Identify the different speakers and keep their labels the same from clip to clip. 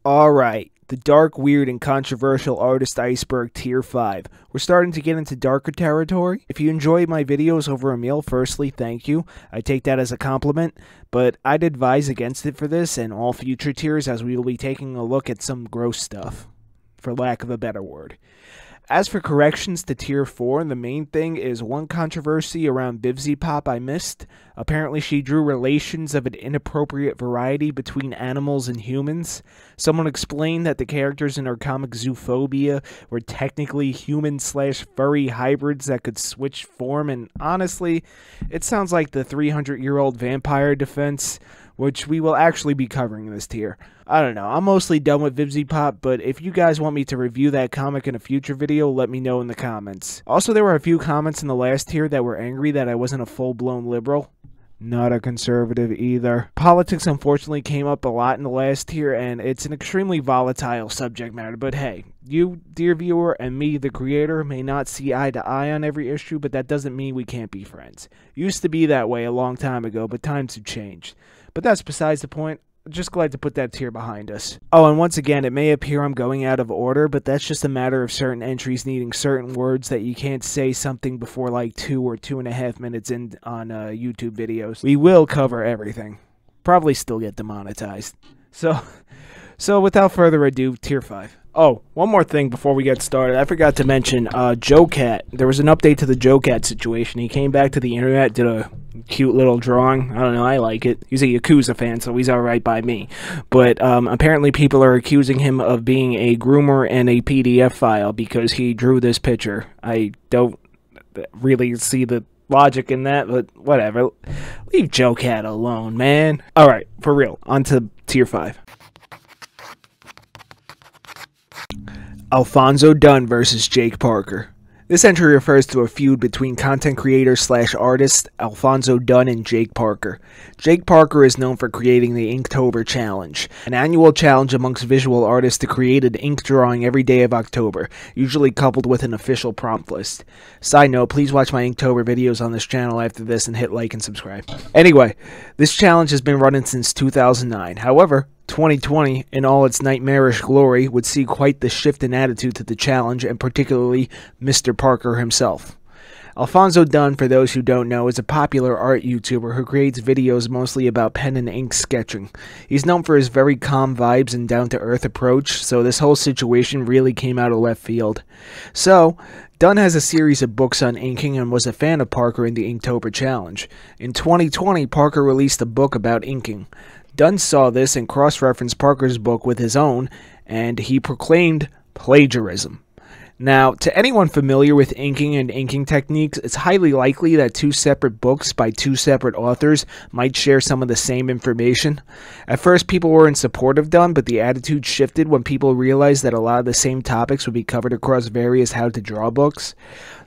Speaker 1: Alright, the dark, weird, and controversial artist Iceberg Tier 5. We're starting to get into darker territory. If you enjoy my videos over a meal, firstly, thank you. I take that as a compliment, but I'd advise against it for this and all future tiers, as we will be taking a look at some gross stuff, for lack of a better word. As for corrections to Tier 4, the main thing is one controversy around Bivsy Pop I missed. Apparently she drew relations of an inappropriate variety between animals and humans. Someone explained that the characters in her comic Zoophobia were technically human/furry hybrids that could switch form, and honestly, it sounds like the 300-year-old vampire defense, which we will actually be covering in this tier. I don't know, I'm mostly done with Bivsy Pop, but if you guys want me to review that comic in a future video, let me know in the comments. Also, there were a few comments in the last tier that were angry that I wasn't a full-blown liberal. Not a conservative either. Politics unfortunately came up a lot in the last tier, and it's an extremely volatile subject matter, but hey, you, dear viewer, and me, the creator, may not see eye to eye on every issue, but that doesn't mean we can't be friends. Used to be that way a long time ago, but times have changed. But that's besides the point. Just glad to put that tier behind us. Oh, and once again, it may appear I'm going out of order, but that's just a matter of certain entries needing certain words that you can't say something before like 2 or 2.5 minutes in on YouTube videos. We will cover everything. Probably still get demonetized. So without further ado, Tier 5. Oh, one more thing before we get started. I forgot to mention JoCat. There was an update to the JoCat situation. He came back to the internet, did a cute little drawing. I don't know, I like it. He's a Yakuza fan, so he's alright by me. But apparently people are accusing him of being a groomer and a PDF file because he drew this picture. I don't really see the logic in that, but whatever. Leave JoCat alone, man. Alright, for real. On to Tier 5. Alphonso Dunn vs. Jake Parker. This entry refers to a feud between content creator/artist Alphonso Dunn and Jake Parker. Jake Parker is known for creating the Inktober Challenge, an annual challenge amongst visual artists to create an ink drawing every day of October, usually coupled with an official prompt list. Side note, please watch my Inktober videos on this channel after this and hit like and subscribe. Anyway, this challenge has been running since 2009. However, 2020, in all its nightmarish glory, would see quite the shift in attitude to the challenge, and particularly Mr. Parker himself. Alphonso Dunn, for those who don't know, is a popular art YouTuber who creates videos mostly about pen and ink sketching. He's known for his very calm vibes and down-to-earth approach, so this whole situation really came out of left field. So, Dunn has a series of books on inking and was a fan of Parker in the Inktober Challenge. In 2020, Parker released a book about inking. Dunn saw this and cross-referenced Parker's book with his own, and he proclaimed plagiarism. Now, to anyone familiar with inking and inking techniques, it's highly likely that two separate books by two separate authors might share some of the same information. At first, people were in support of Dunn, but the attitude shifted when people realized that a lot of the same topics would be covered across various how-to-draw books.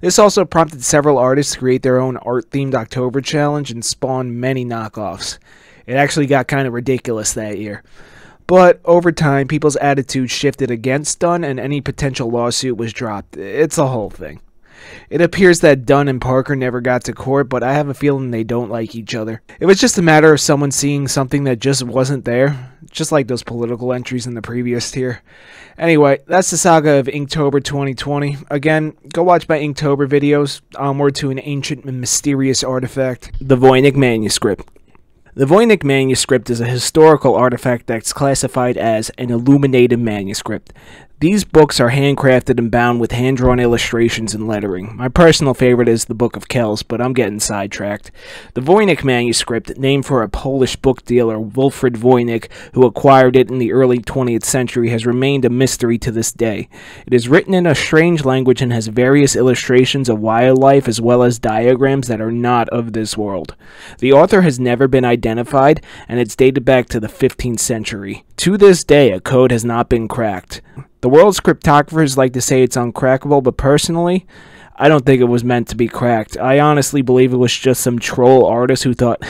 Speaker 1: This also prompted several artists to create their own art-themed October challenge and spawned many knockoffs. It actually got kind of ridiculous that year. But over time, people's attitudes shifted against Dunn, and any potential lawsuit was dropped. It's a whole thing. It appears that Dunn and Parker never got to court, but I have a feeling they don't like each other. It was just a matter of someone seeing something that just wasn't there, just like those political entries in the previous tier. Anyway, that's the saga of Inktober 2020. Again, go watch my Inktober videos. Onward to an ancient and mysterious artifact, the Voynich Manuscript. The Voynich Manuscript is a historical artifact that's classified as an illuminated manuscript. These books are handcrafted and bound with hand-drawn illustrations and lettering. My personal favorite is the Book of Kells, but I'm getting sidetracked. The Voynich Manuscript, named for a Polish book dealer, Wilfrid Voynich, who acquired it in the early 20th century, has remained a mystery to this day. It is written in a strange language and has various illustrations of wildlife as well as diagrams that are not of this world. The author has never been identified, and it's dated back to the 15th century. To this day, a code has not been cracked. The world's cryptographers like to say it's uncrackable, but personally, I don't think it was meant to be cracked. I honestly believe it was just some troll artist who thought,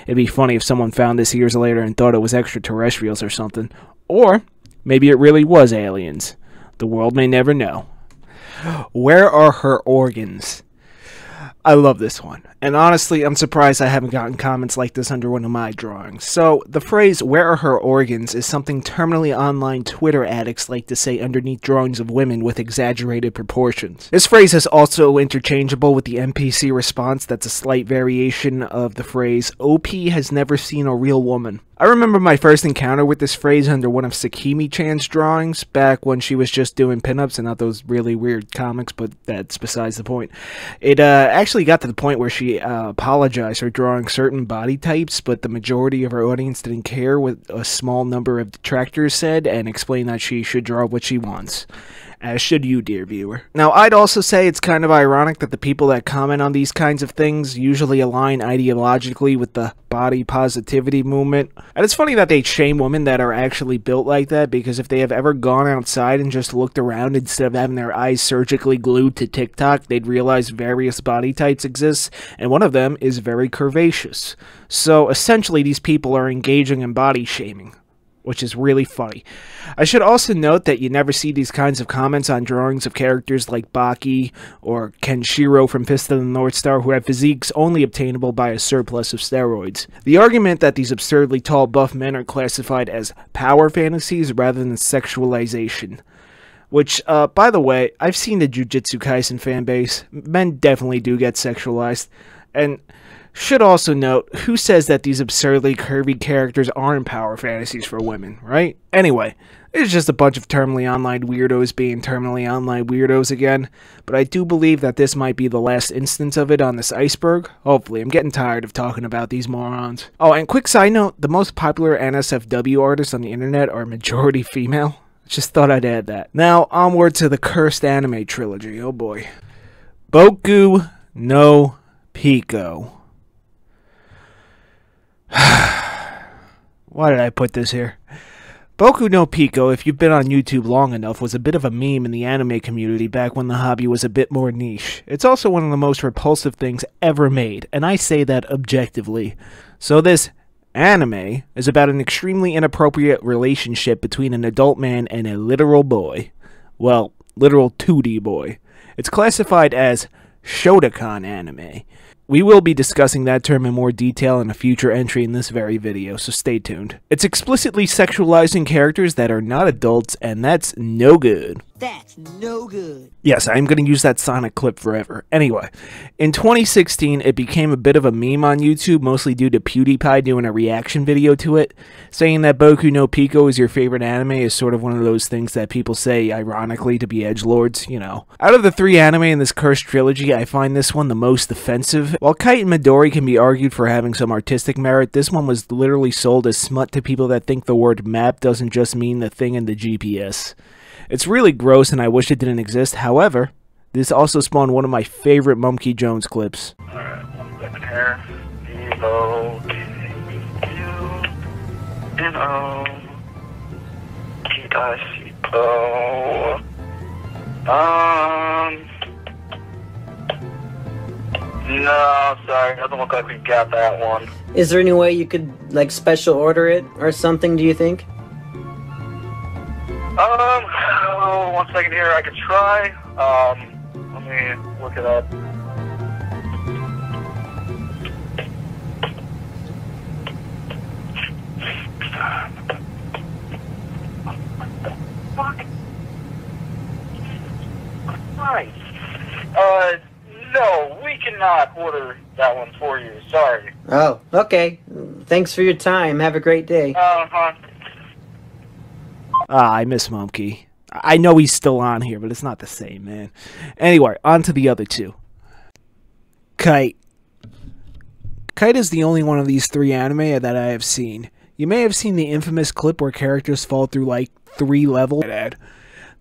Speaker 1: it'd be funny if someone found this years later and thought it was extraterrestrials or something. Or, maybe it really was aliens. The world may never know. Where are her organs? I love this one, and honestly, I'm surprised I haven't gotten comments like this under one of my drawings. So, the phrase, "where are her organs," is something terminally online Twitter addicts like to say underneath drawings of women with exaggerated proportions. This phrase is also interchangeable with the NPC response that's a slight variation of the phrase, "OP has never seen a real woman." I remember my first encounter with this phrase under one of Sakimi-chan's drawings, back when she was just doing pinups and not those really weird comics, but that's besides the point. It actually got to the point where she apologized for drawing certain body types, but the majority of her audience didn't care what a small number of detractors said, and explained that she should draw what she wants. As should you, dear viewer. Now, I'd also say it's kind of ironic that the people that comment on these kinds of things usually align ideologically with the body positivity movement. And it's funny that they shame women that are actually built like that, because if they have ever gone outside and just looked around instead of having their eyes surgically glued to TikTok, they'd realize various body types exist, and one of them is very curvaceous. So, essentially, these people are engaging in body shaming, which is really funny. I should also note that you never see these kinds of comments on drawings of characters like Baki or Kenshiro from Fist of the North Star, who have physiques only obtainable by a surplus of steroids. The argument that these absurdly tall buff men are classified as power fantasies rather than sexualization. Which, by the way, I've seen the Jujutsu Kaisen fanbase. Men definitely do get sexualized. And should also note, who says that these absurdly curvy characters aren't power fantasies for women, right? Anyway, it's just a bunch of terminally online weirdos being terminally online weirdos again, but I do believe that this might be the last instance of it on this iceberg. Hopefully, I'm getting tired of talking about these morons. Oh, and quick side note, the most popular NSFW artists on the internet are majority female. Just thought I'd add that. Now, onward to the cursed anime trilogy, oh boy. Boku no Pico. Why did I put this here? Boku no Pico, if you've been on YouTube long enough, was a bit of a meme in the anime community back when the hobby was a bit more niche. It's also one of the most repulsive things ever made, and I say that objectively. So this anime is about an extremely inappropriate relationship between an adult man and a literal boy. Well, literal 2D boy. It's classified as Shotokan anime. We will be discussing that term in more detail in a future entry in this very video, so stay tuned. It's explicitly sexualizing characters that are not adults, and that's no good.
Speaker 2: That's no good.
Speaker 1: Yes, I'm going to use that Sonic clip forever. Anyway, in 2016, it became a bit of a meme on YouTube, mostly due to PewDiePie doing a reaction video to it. Saying that Boku no Pico is your favorite anime is sort of one of those things that people say ironically to be edgelords, you know. Out of the three anime in this cursed trilogy, I find this one the most offensive. While Kite and Midori can be argued for having some artistic merit, this one was literally sold as smut to people that think the word map doesn't just mean the thing in the GPS. It's really gross and I wish it didn't exist. However, this also spawned one of my favorite Monkey Jones clips.
Speaker 3: Alright, 1 second here. B-O-K-U-N-O T-I-C-O No, sorry, doesn't look like we got that one.
Speaker 2: Is there any way you could, like, special order it or something, do you think?
Speaker 3: 1 second here, I could try. Let me look it up. Fuck. Christ. No, we cannot order that one for you, sorry.
Speaker 2: Oh, okay. Thanks for your time. Have a great day.
Speaker 1: I miss Monkey. I know he's still on here, but it's not the same, man. Anyway, on to the other two. Kite. Kite is the only one of these three anime that I have seen. You may have seen the infamous clip where characters fall through like 3 levels.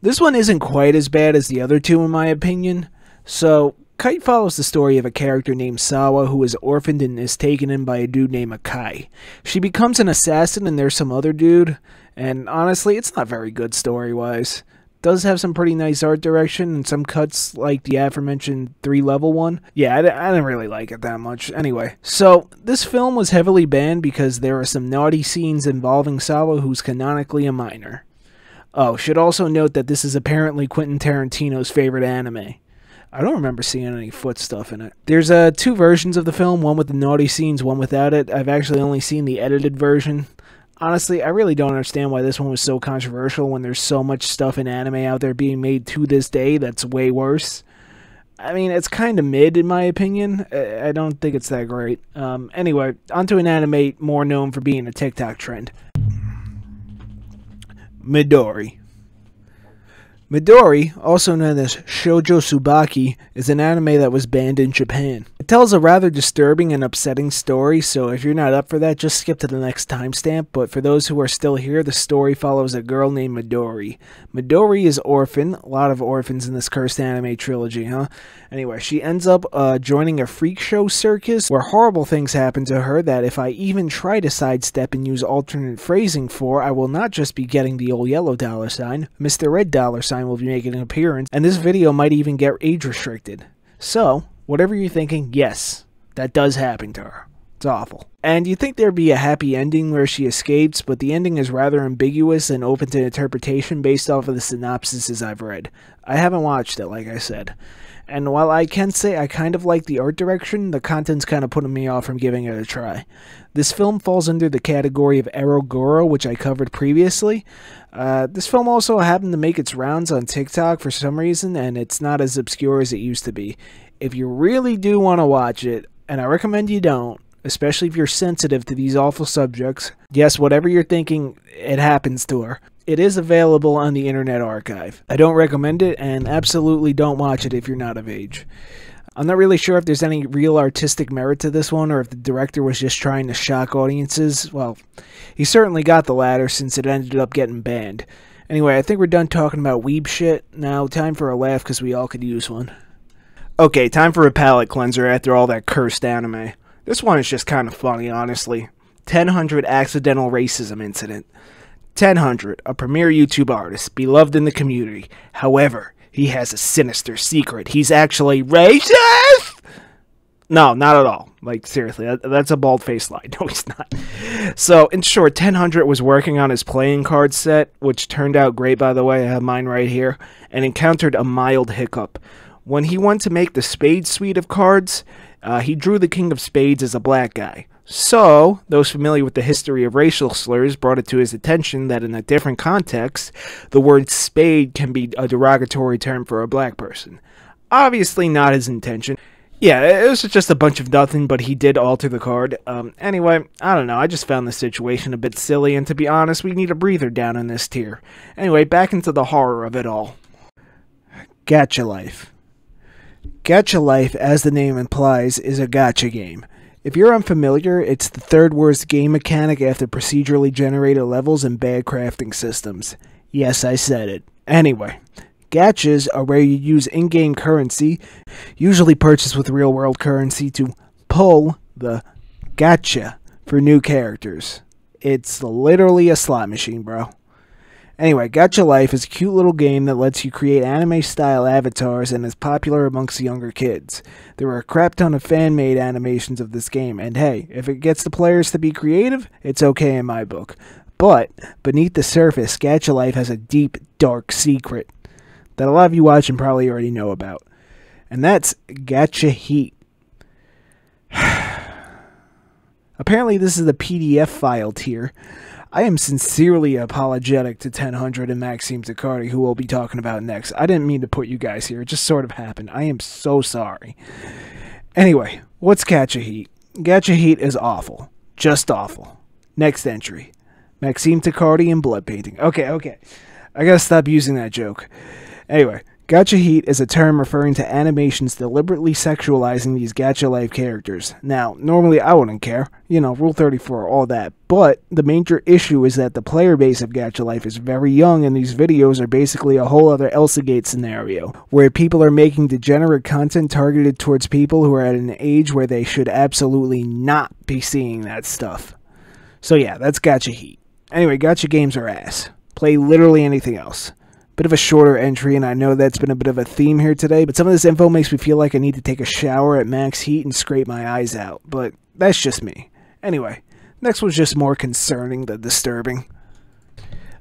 Speaker 1: This one isn't quite as bad as the other two in my opinion. So, Kite follows the story of a character named Sawa who is orphaned and is taken in by a dude named Akai. She becomes an assassin and there's some other dude, and honestly, it's not very good story-wise. Does have some pretty nice art direction and some cuts like the aforementioned 3-level one. Yeah, I didn't really like it that much. Anyway, so this film was heavily banned because there are some naughty scenes involving Sawa who's canonically a minor. Oh, should also note that this is apparently Quentin Tarantino's favorite anime. I don't remember seeing any foot stuff in it. There's two versions of the film, one with the naughty scenes, one without it. I've actually only seen the edited version. Honestly, I really don't understand why this one was so controversial when there's so much stuff in anime out there being made to this day that's way worse. I mean, it's kind of mid in my opinion. I don't think it's that great. Anyway, onto an anime more known for being a TikTok trend. Midori. Midori, also known as Shoujo Tsubaki, is an anime that was banned in Japan. It tells a rather disturbing and upsetting story, so if you're not up for that, just skip to the next timestamp, but for those who are still here, the story follows a girl named Midori. Midori is orphan, a lot of orphans in this cursed anime trilogy, huh? Anyway, she ends up joining a freak show circus where horrible things happen to her that if I even try to sidestep and use alternate phrasing for, I will not just be getting the old yellow dollar sign, Mr. Red dollar sign will be making an appearance, and this video might even get age restricted. So, whatever you're thinking, yes, that does happen to her. It's awful. And you'd think there'd be a happy ending where she escapes, but the ending is rather ambiguous and open to interpretation based off of the synopsises I've read. I haven't watched it, like I said. And while I can say I kind of like the art direction, the content's kind of putting me off from giving it a try. This film falls under the category of Erogoro, which I covered previously. This film also happened to make its rounds on TikTok for some reason, and it's not as obscure as it used to be. If you really do want to watch it, and I recommend you don't, especially if you're sensitive to these awful subjects, yes, whatever you're thinking, it happens to her. It is available on the Internet Archive. I don't recommend it, and absolutely don't watch it if you're not of age. I'm not really sure if there's any real artistic merit to this one, or if the director was just trying to shock audiences. Well, he certainly got the latter since it ended up getting banned. Anyway, I think we're done talking about weeb shit. Now, time for a laugh, because we all could use one. Okay, time for a palate cleanser after all that cursed anime. This one is just kind of funny, honestly. 1000 Accidental Racism Incident. 1000, a premier YouTube artist, beloved in the community. However, he has a sinister secret. He's actually racist! No, not at all. Like, seriously, that's a bald-faced lie. No, he's not. So, in short, 1000 was working on his playing card set, which turned out great, by the way. I have mine right here. And encountered a mild hiccup. When he went to make the Spades suite of cards, he drew the King of Spades as a black guy. So, those familiar with the history of racial slurs brought it to his attention that in a different context, the word spade can be a derogatory term for a black person. Obviously not his intention. Yeah, it was just a bunch of nothing, but he did alter the card. Anyway, I don't know, I just found the situation a bit silly, and to be honest, we need a breather down in this tier. Anyway, back into the horror of it all. Gacha Life. Gacha Life, as the name implies, is a gacha game. If you're unfamiliar, it's the third worst game mechanic after procedurally generated levels and bad crafting systems. Yes, I said it. Anyway, gachas are where you use in-game currency, usually purchased with real-world currency, to pull the gacha for new characters. It's literally a slot machine, bro. Anyway, Gacha Life is a cute little game that lets you create anime-style avatars and is popular amongst younger kids. There are a crap ton of fan-made animations of this game, and hey, if it gets the players to be creative, it's okay in my book. But, beneath the surface, Gacha Life has a deep, dark secret that a lot of you watching probably already know about. And that's Gacha Heat. Apparently this is the PDF file tier. I am sincerely apologetic to 1000 and Maxime Taccardi, who we'll be talking about next. I didn't mean to put you guys here. It just sort of happened. I am so sorry. Anyway, what's Gacha Heat? Gacha Heat is awful. Just awful. Next entry. Maxime Taccardi and blood painting. Okay. I gotta stop using that joke. Anyway, Gacha Heat is a term referring to animations deliberately sexualizing these Gacha Life characters. Now, normally I wouldn't care. You know, Rule 34, all that. But the major issue is that the player base of Gacha Life is very young, and these videos are basically a whole other Elsagate scenario, where people are making degenerate content targeted towards people who are at an age where they should absolutely not be seeing that stuff. So yeah, that's Gacha Heat. Anyway, gacha games are ass. Play literally anything else. Bit of a shorter entry, and I know that's been a bit of a theme here today, but some of this info makes me feel like I need to take a shower at max heat and scrape my eyes out, but that's just me. Anyway, next was just more concerning than disturbing.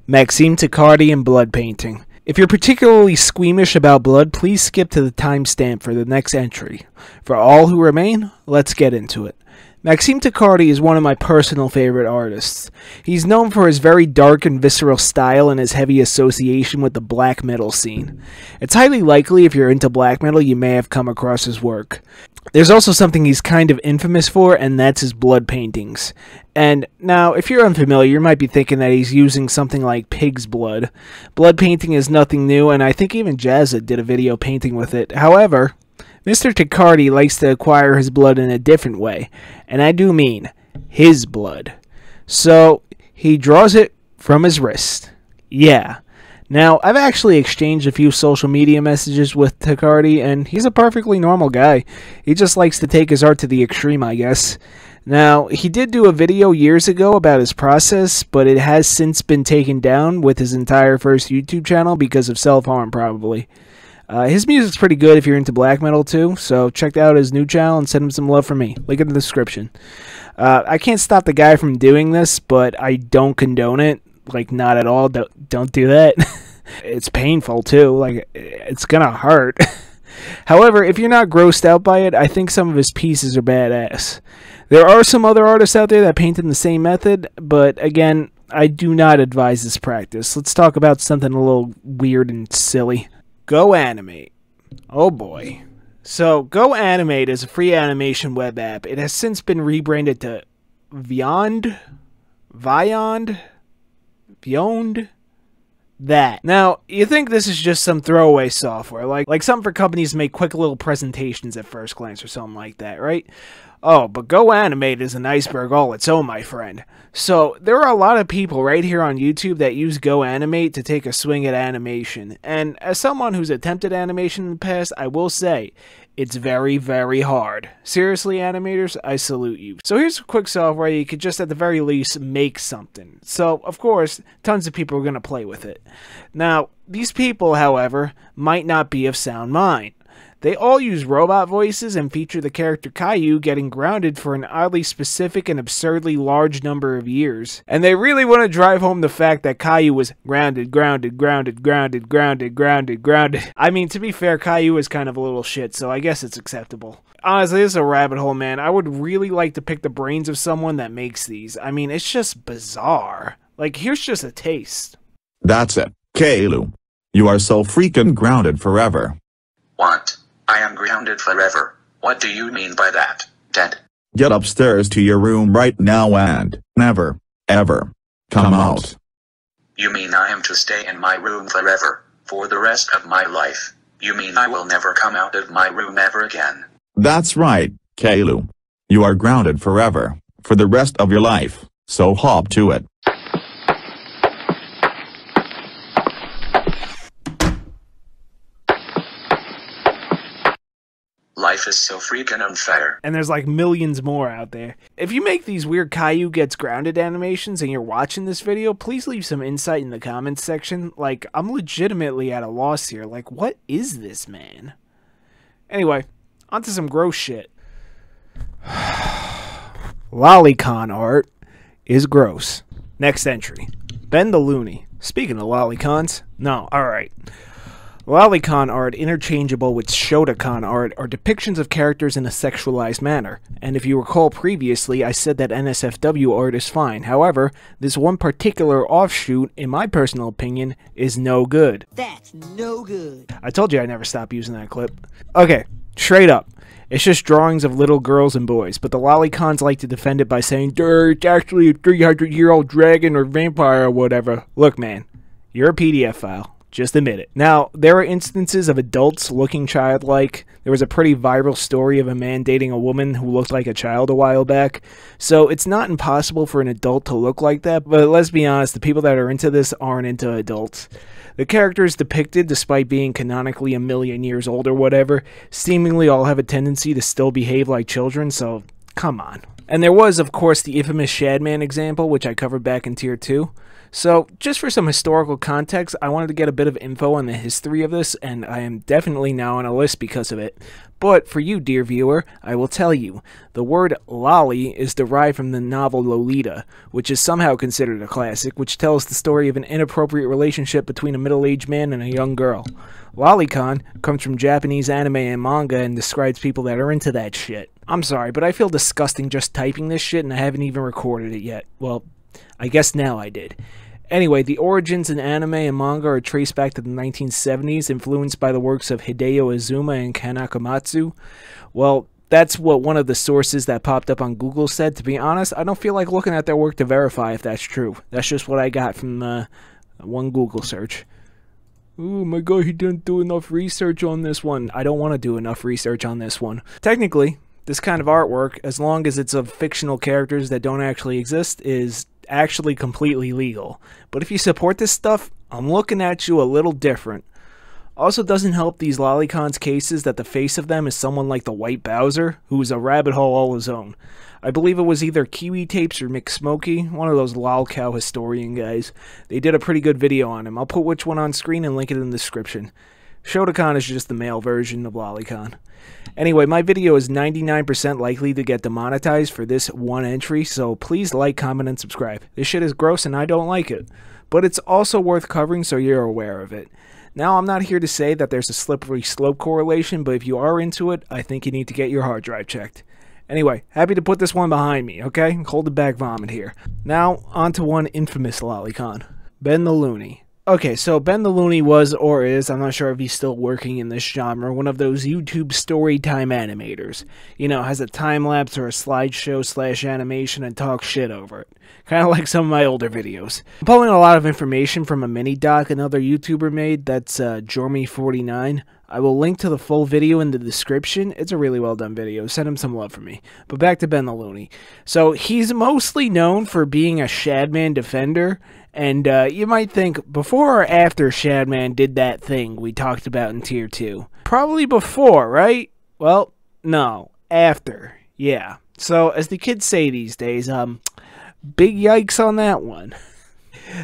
Speaker 1: Maxime Taccardi and blood painting. If you're particularly squeamish about blood, please skip to the timestamp for the next entry. For all who remain, let's get into it. Maxime Taccardi is one of my personal favorite artists. He's known for his very dark and visceral style and his heavy association with the black metal scene. It's highly likely if you're into black metal you may have come across his work. There's also something he's kind of infamous for, and that's his blood paintings. And now, if you're unfamiliar, you might be thinking that he's using something like pig's blood. Blood painting is nothing new, and I think even Jazza did a video painting with it. However, Mr. Taccardi likes to acquire his blood in a different way, and I do mean his blood. So, he draws it from his wrist. Yeah. Now, I've actually exchanged a few social media messages with Taccardi, and he's a perfectly normal guy. He just likes to take his art to the extreme, I guess. Now, he did do a video years ago about his process, but it has since been taken down with his entire first YouTube channel because of self-harm, probably. His music's pretty good if you're into black metal too, so check out his new channel and send him some love from me. Link in the description. I can't stop the guy from doing this, but I don't condone it. Like, not at all. Don't do that. It's painful too. Like, it's gonna hurt. However, if you're not grossed out by it, I think some of his pieces are badass. There are some other artists out there that paint in the same method, but again, I do not advise this practice. Let's talk about something a little weird and silly. GOAnimate. Oh boy. So, GOAnimate is a free animation web app. It has since been rebranded to Vyond? That. Now, you think this is just some throwaway software, like something for companies to make quick little presentations at first glance or something like that, right? Oh, but GOAnimate is an iceberg all its own, my friend. So, there are a lot of people right here on YouTube that use GOAnimate to take a swing at animation. And as someone who's attempted animation in the past, I will say, it's very, very hard. Seriously, animators, I salute you. So here's a quick software you could just at the very least make something. So, of course, tons of people are going to play with it. Now, these people, however, might not be of sound mind. They all use robot voices and feature the character Caillou getting grounded for an oddly specific and absurdly large number of years. And they really want to drive home the fact that Caillou was grounded. I mean, to be fair, Caillou is kind of a little shit, so I guess it's acceptable. Honestly, this is a rabbit hole, man. I would really like to pick the brains of someone that makes these. I mean, it's just bizarre. Like, here's just a taste.
Speaker 4: That's it, Caillou. You are so freaking grounded forever.
Speaker 5: What? I am grounded forever. What do you mean by that, Dad?
Speaker 4: Get upstairs to your room right now and never, ever come out.
Speaker 5: You mean I am to stay in my room forever, for the rest of my life? You mean I will never come out of my room ever again?
Speaker 4: That's right, Caillou. You are grounded forever, for the rest of your life, so hop to it.
Speaker 5: Life is so freaking unfair.
Speaker 1: And there's like millions more out there. If you make these weird Caillou gets grounded animations and you're watching this video, please leave some insight in the comments section. Like, I'm legitimately at a loss here. Like, what is this, man? Anyway, onto some gross shit. Lolicon art is gross. Next entry. Benthelooney. Speaking of lolicons. No, alright. Lolicon art, interchangeable with Shotacon art, are depictions of characters in a sexualized manner, and if you recall previously I said that NSFW art is fine. However, this one particular offshoot, in my personal opinion, is no good.
Speaker 6: That's no good.
Speaker 1: I told you I'd never stop using that clip. Okay, straight up. It's just drawings of little girls and boys, but the lolicons like to defend it by saying, it's actually a 300-year-old dragon or vampire or whatever. Look, man, you're a PDF file. Just admit it. Now, there are instances of adults looking childlike. There was a pretty viral story of a man dating a woman who looked like a child a while back. So it's not impossible for an adult to look like that, but let's be honest, the people that are into this aren't into adults. The characters depicted, despite being canonically a million years old or whatever, seemingly all have a tendency to still behave like children, so come on. And there was, of course, the infamous Shadman example, which I covered back in Tier 2. So, just for some historical context, I wanted to get a bit of info on the history of this, and I am definitely now on a list because of it. But for you, dear viewer, I will tell you, the word lolly is derived from the novel Lolita, which is somehow considered a classic, which tells the story of an inappropriate relationship between a middle-aged man and a young girl. Lolicon comes from Japanese anime and manga and describes people that are into that shit. I'm sorry, but I feel disgusting just typing this shit and I haven't even recorded it yet. Well, I guess now I did. Anyway, the origins in anime and manga are traced back to the 1970s, influenced by the works of Hideo Azuma and Kanakamatsu. Well, that's what one of the sources that popped up on Google said. To be honest, I don't feel like looking at their work to verify if that's true. That's just what I got from one Google search. Oh my god, he didn't do enough research on this one. I don't want to do enough research on this one. Technically, this kind of artwork, as long as it's of fictional characters that don't actually exist, is actually completely legal. But if you support this stuff, I'm looking at you a little different. Also doesn't help these lollicon's cases that the face of them is someone like the White Bowser, who is a rabbit hole all his own. I believe it was either Kiwi Tapes or McSmokey, one of those lolcow historian guys. They did a pretty good video on him. I'll put which one on screen and link it in the description. Shotokan is just the male version of Lolicon. Anyway, my video is 99% likely to get demonetized for this one entry, so please like, comment, and subscribe. This shit is gross and I don't like it. But it's also worth covering so you're aware of it. Now, I'm not here to say that there's a slippery slope correlation, but if you are into it, I think you need to get your hard drive checked. Anyway, happy to put this one behind me, okay? Hold it back vomit here. Now, on to one infamous lolicon. Benthelooney. Okay, so Benthelooney was, or is, I'm not sure if he's still working in this genre, one of those YouTube story time animators. You know, has a time-lapse or a slideshow / animation and talks shit over it. Kind of like some of my older videos. I'm pulling a lot of information from a mini-doc another YouTuber made, that's Jormy49. I will link to the full video in the description. It's a really well done video. Send him some love for me. But back to Benthelooney. So he's mostly known for being a Shadman defender. And you might think, before or after Shadman did that thing we talked about in Tier 2? Probably before, right? Well, no. After. Yeah. So, as the kids say these days, big yikes on that one.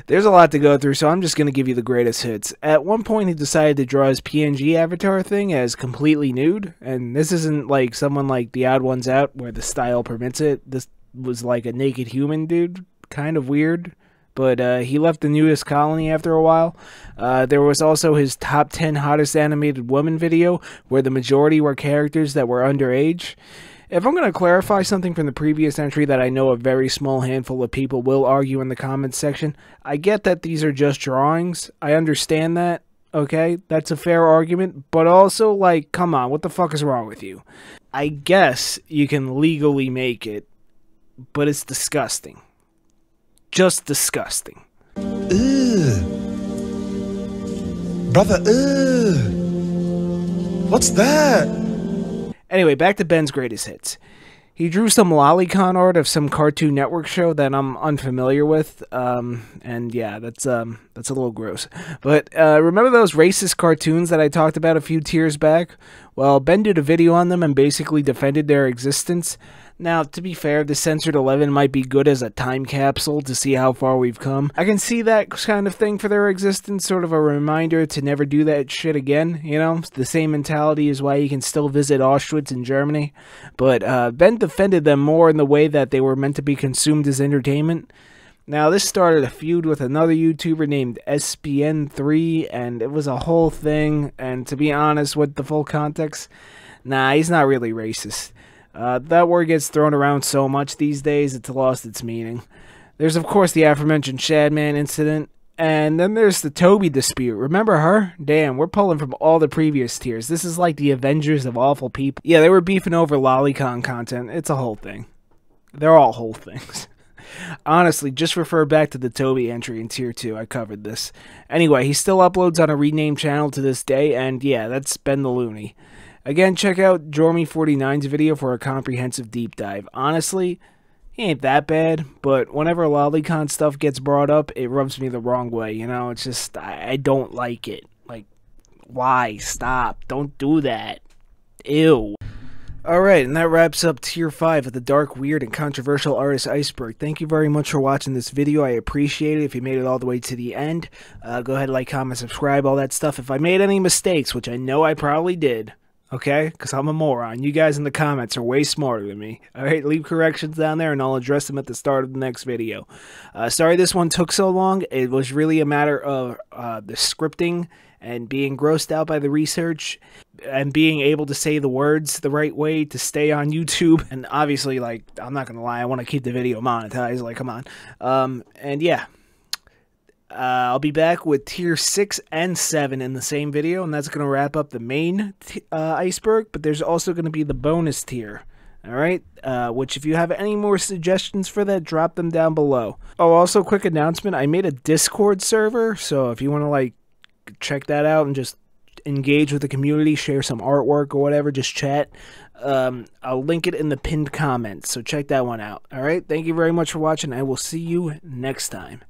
Speaker 1: There's a lot to go through, so I'm just going to give you the greatest hits. At one point, he decided to draw his PNG avatar thing as completely nude, and this isn't like someone like The Odd Ones Out, where the style permits it. This was like a naked human dude, kind of weird, but he left the nudist colony after a while. There was also his top 10 hottest animated woman video, where the majority were characters that were underage. If I'm going to clarify something from the previous entry that I know a very small handful of people will argue in the comments section, I get that these are just drawings. I understand that, okay? That's a fair argument, but also, like, come on, what the fuck is wrong with you? I guess you can legally make it, but it's disgusting. Just disgusting.
Speaker 7: Ugh. Brother, ugh. What's that?
Speaker 1: Anyway, back to Ben's greatest hits. He drew some lolicon art of some Cartoon Network show that I'm unfamiliar with, and yeah, that's a little gross. But remember those racist cartoons that I talked about a few tiers back? Well, Ben did a video on them and basically defended their existence. Now, to be fair, the Censored 11 might be good as a time capsule to see how far we've come. I can see that kind of thing for their existence, sort of a reminder to never do that shit again, you know? The same mentality is why you can still visit Auschwitz in Germany. But Ben defended them more in the way that they were meant to be consumed as entertainment. Now, this started a feud with another YouTuber named SBN3, and it was a whole thing, and to be honest with the full context, nah, he's not really racist. That word gets thrown around so much these days, it's lost its meaning. There's, of course, the aforementioned Shadman incident, and then there's the Toby dispute. Remember her? Damn, we're pulling from all the previous tiers. This is like the Avengers of awful people. Yeah, they were beefing over lolicon content. It's a whole thing. They're all whole things. Honestly, just refer back to the Toby entry in Tier 2. I covered this. Anyway, he still uploads on a renamed channel to this day, and yeah, that's Benthelooney. Again, check out Jormy49's video for a comprehensive deep dive. Honestly, he ain't that bad, but whenever lolicon stuff gets brought up, it rubs me the wrong way, you know? It's just, I don't like it. Like, why? Stop. Don't do that. Ew. Alright, and that wraps up Tier 5 of the dark, weird, and controversial artist Iceberg. Thank you very much for watching this video. I appreciate it. If you made it all the way to the end, go ahead, like, comment, subscribe, all that stuff. If I made any mistakes, which I know I probably did, okay, because I'm a moron, you guys in the comments are way smarter than me. Alright, leave corrections down there, and I'll address them at the start of the next video. Sorry this one took so long. It was really a matter of the scripting and being grossed out by the research and being able to say the words the right way to stay on YouTube. And obviously, like, I'm not gonna lie, I want to keep the video monetized, like, come on. And yeah, I'll be back with Tier 6 and 7 in the same video, and that's gonna wrap up the main Iceberg, but there's also gonna be the bonus tier. Alright, which if you have any more suggestions for that, drop them down below. Oh, also, quick announcement, I made a Discord server, so if you want to, like, check that out and just engage with the community, share some artwork or whatever, just chat. I'll link it in the pinned comments, so check that one out. Alright, thank you very much for watching. I will see you next time.